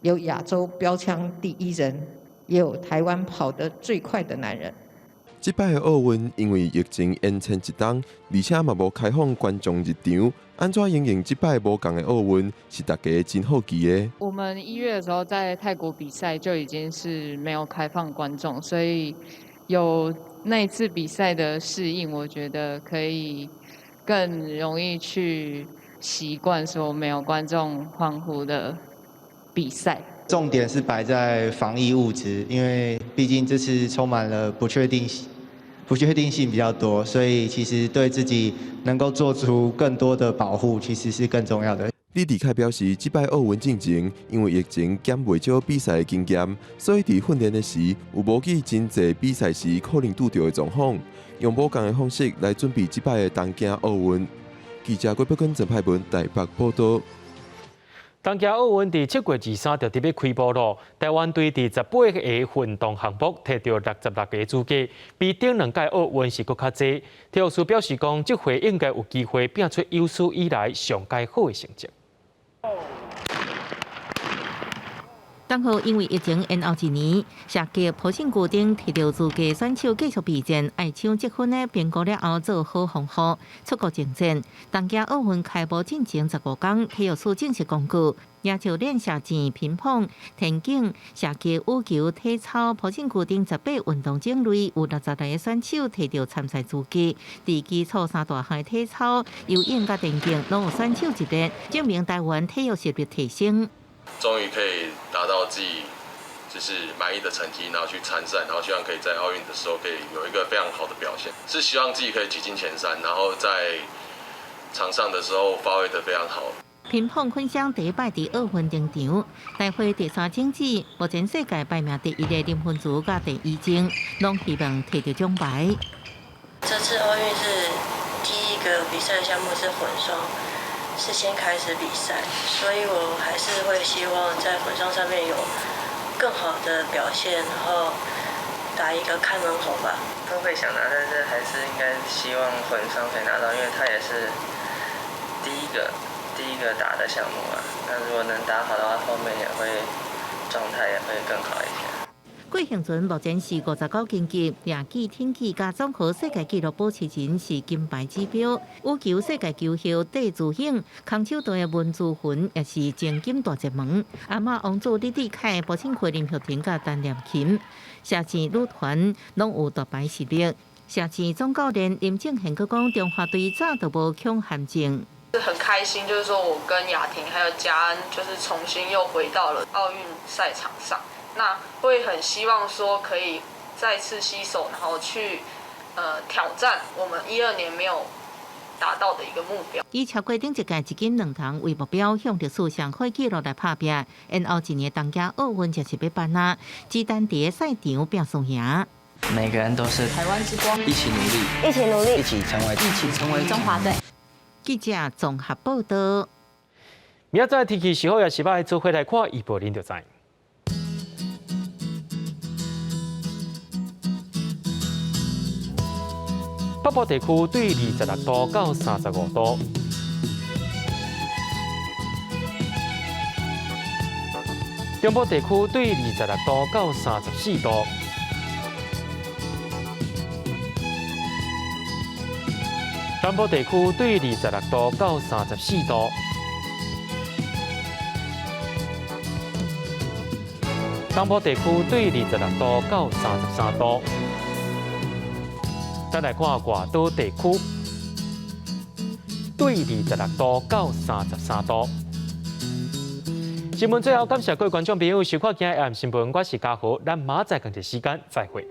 有亚洲标枪第1人，也有台湾跑得最快的男人。这摆的奥运因为疫情延前一冬，而且嘛无开放观众入场，安怎营运这摆无同的奥运是大家真好奇的。我们1月的时候在泰国比赛就已经是没有开放观众，所以有那一次比赛的适应，我觉得可以更容易去习惯说没有观众欢呼的比赛。重点是摆在防疫物质，因为毕竟这次充满了不确定性比较多，所以其实对自己能够做出更多的保护，其实是更重要的。李立凯表示，这摆奥运进前，因为疫情减袂少比赛的经验，所以伫训练的时有无记真侪比赛时可能拄到的状况，用无同的方式来准备这摆的东京奥运。记者郭北根、郑派文台北报道。东京奥运伫7月23就特别开幕咯。台湾队伫18个运动项目摕到66个资格，比顶2届奥运是搁较济。体育署表示讲，这回应该有机会拼出有史以来上届好的成绩。刚好因为疫情延后1年，射击普信固定摕到资格选手继续备战，爱抢积分的评估了后做好防护，出国征战。东京奥运开幕进前15天，体育署正式公告，野球、练射箭、乒乓、田径、射击、羽球、体操、普信固定18运动种类有60来个选手摕到参赛资格。伫基础3大项体操、游泳甲田径拢有选手入列，证明台湾体育实力提升。终于可以达到自己就是满意的成绩，然后去参赛，然后希望可以在奥运的时候可以有一个非常好的表现，是希望自己可以挤进前3，然后在场上的时候发挥得非常好。乒乓混双第一摆伫奥运登场，大会第3种子，目前世界排名第1的林汾竹甲第2种，拢希望摕到奖牌。这次奥运是第一个比赛项目是混双。是先开始比赛，所以我还是会希望在混双上面有更好的表现，然后打一个看门红吧。都会想拿，但是还是应该希望混双可以拿到，因为它也是第一个打的项目啊。那如果能打好的话，后面也会状态也会更好一些。郭幸存目前是59斤级，亚技、天气加综合世界纪录保持人是金牌指标。羽球世界球后戴志颖、空手道的文志云也是前金大热门。阿嬷王祖、李立凯、朴庆奎、林玉婷甲陈念琴，射箭女团拢有夺牌实力。射箭总教练林正贤佮讲，中华队早就无强陷阱。是很开心，就是说我跟雅婷还有嘉恩，就是重新又回到了奥运赛场上。那会很希望说可以再次携手，然后去挑战我们12年没有达到的一个目标。以超过顶一届1金2铜为目标，向着世上好纪录来打拼。然后1年东京奥运就是要办啊，只单伫赛场拼输赢。每个人都是台湾之光，一起努力，一起努力，一起成为中华队。记者综合报道。明仔载天气是好也是歹，做伙来看预报，您就知。北部地区对26度到35度，中部地区对26度到34度，南部地区对26度到34度，东部地区对26度到33度。再来看外岛地区，对26度到33度。新闻最后，感谢各位观众朋友收看今日AM新闻，我是嘉豪，咱明仔载同一时间再会。